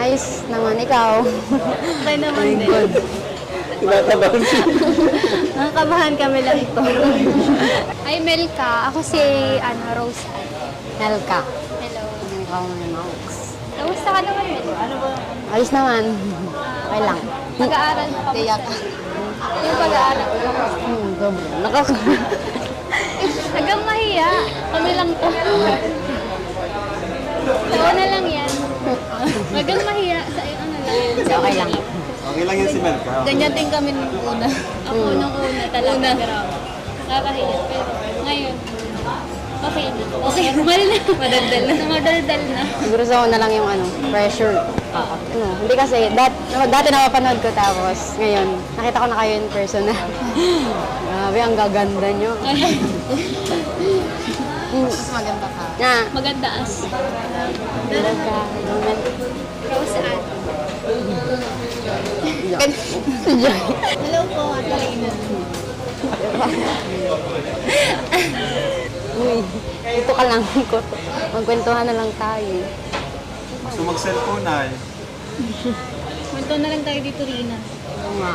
Ayos naman, ikaw. Okay naman din. Good. Tinatabahan siya. Nakakabahan kami lang ito. Ay, Melka. Ako si Rose. Helka. Hello. Ikaw naman, Max. Kamusta ka naman, Melka? Ano ba? Ayos naman. Okay lang. Pag-aaral mo kamusta? Yung pag-aaral mo kamusta? Sobrang. Hanggang mahiya. Kami lang to. Tawa na lang yan. Hanggang mahiya. Sa ano lang yan. Okay lang. Okay lang yan si Melka. Ganyan din kami nung una. Ako nung una talaga. Nakakahiya. Pero ngayon, okay na. Okay, normal na. Madaldal na. Madaldal na. Siguro sa una lang yung pressure. Hindi kasi, dati napapanood ko tapos ngayon, nakita ko na kayo in person na. Grabe, ang gaganda nyo. Mas maganda ka. Na, Maganda as. Melka. Rose Ann. Hello po, Ate Lina. Uy, ito ka lang ko. Magkwentuhan na lang tayo. Gusto mag-cellphone ay. Punto na lang tayo dito, Rina. Oo nga.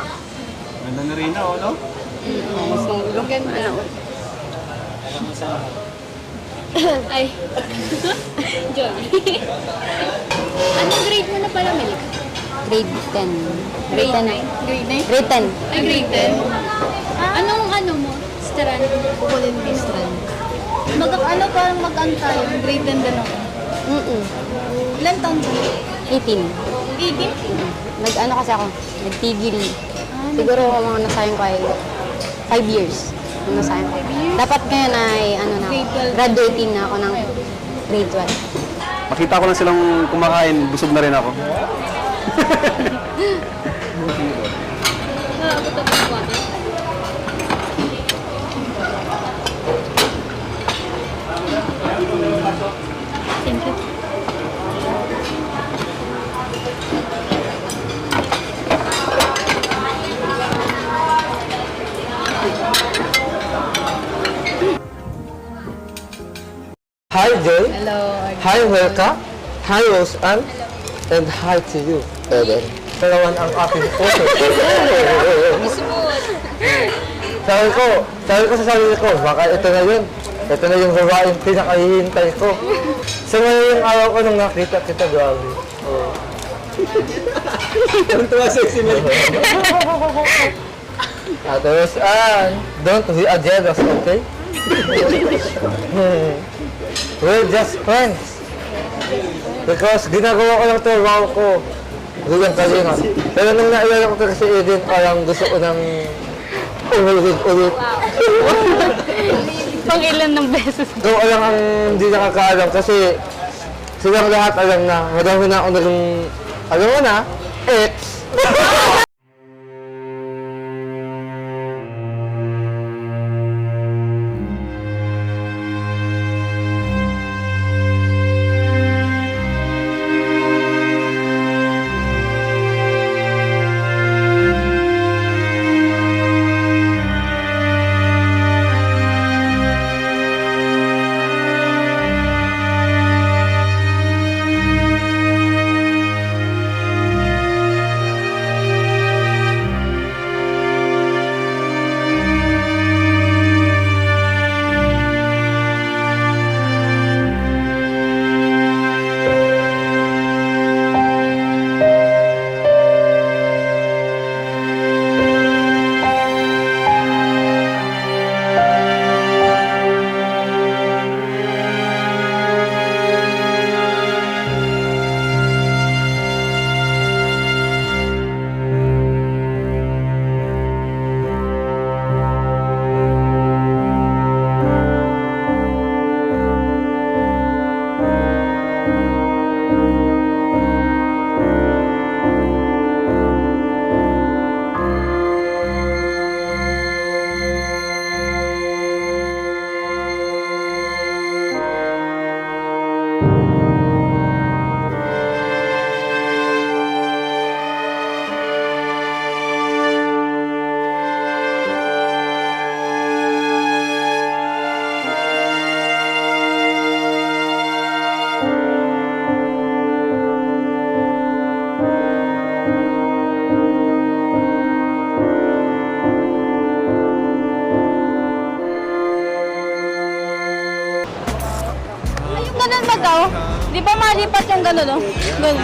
Ganda na rin ako, no? Gusto mo Ganda. Ay. Joy. Anong grade mo na pala, Melka? Grade 10. Grade 9? Grade 9? Grade 10. Ay, grade 10? Anong mo? Strand? Kukulin ko strand. Parang mag-ano tayo. Grade 10 din ako. Ilan taon ka? 18. 18? Nag-ano kasi ako, nagtigil. Siguro mga nasayang ko ay 5 years. Yung nasayang ko. Dapat ngayon ay na ako, Grade 12. graduating na ako ng grade 12. Makita ko lang silang kumakain, busog na rin ako. Abot ako ng water. Thank you. Hi Joy. Hello. Hi Welka. Hi Rose Ann. And hi to you, Eden. Kalawan ang aking puso. sabi ko sa sarili ko, baka ito na yun. Ito na yung babaeng pinakahihintay ko. So ngayon yung araw ko nung nakita kita, grabe. Oh. Ang tuwa sexy Melka. Ate Rose Ann, don't be a jealous, okay? We're just friends. Because ginagawa ko lang ito, wow ko. Bilang kalinga. Pero nung nailala ko kasi Eden, parang gusto ko ng ulit. Pang ilan ng beses. Ikaw alam ang hindi nakakaalam kasi silang lahat alam na. Madami na ako naging, alam mo na, ex. ikaw, di ba malipat yung gano'n, no? Gano'n.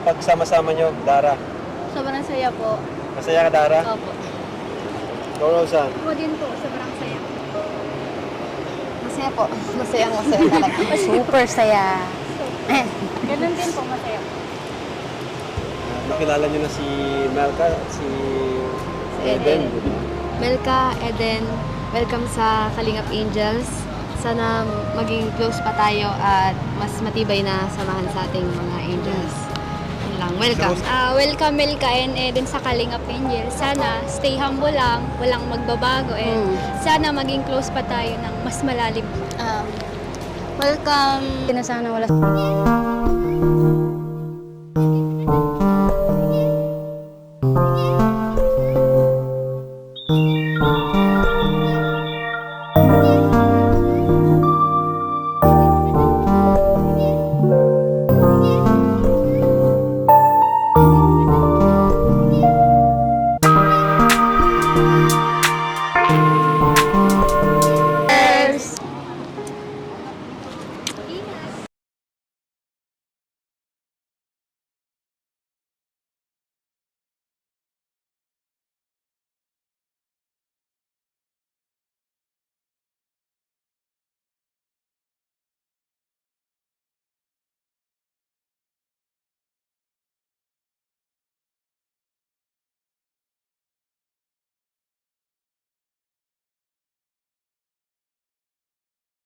Pag sama-sama nyo, Dara. Sobrang saya po. Masaya ka, Dara? Opo. Ikaw, Rosan. Ako din po, sobrang saya. Masaya po. Masaya talaga. Super saya. Ganun din po, masaya. Nakilala nyo na si Melka at si Eden. di ba? Melka, Eden, welcome sa Kalingap Angels. Sana maging close pa tayo at mas matibay na samahan sa ating mga angels. Yun lang, welcome. Welcome Melka and Eden sa Kalingap Angel. Sana stay humble lang, walang magbabago and sana maging close pa tayo ng mas malalim. Welcome. Sana wala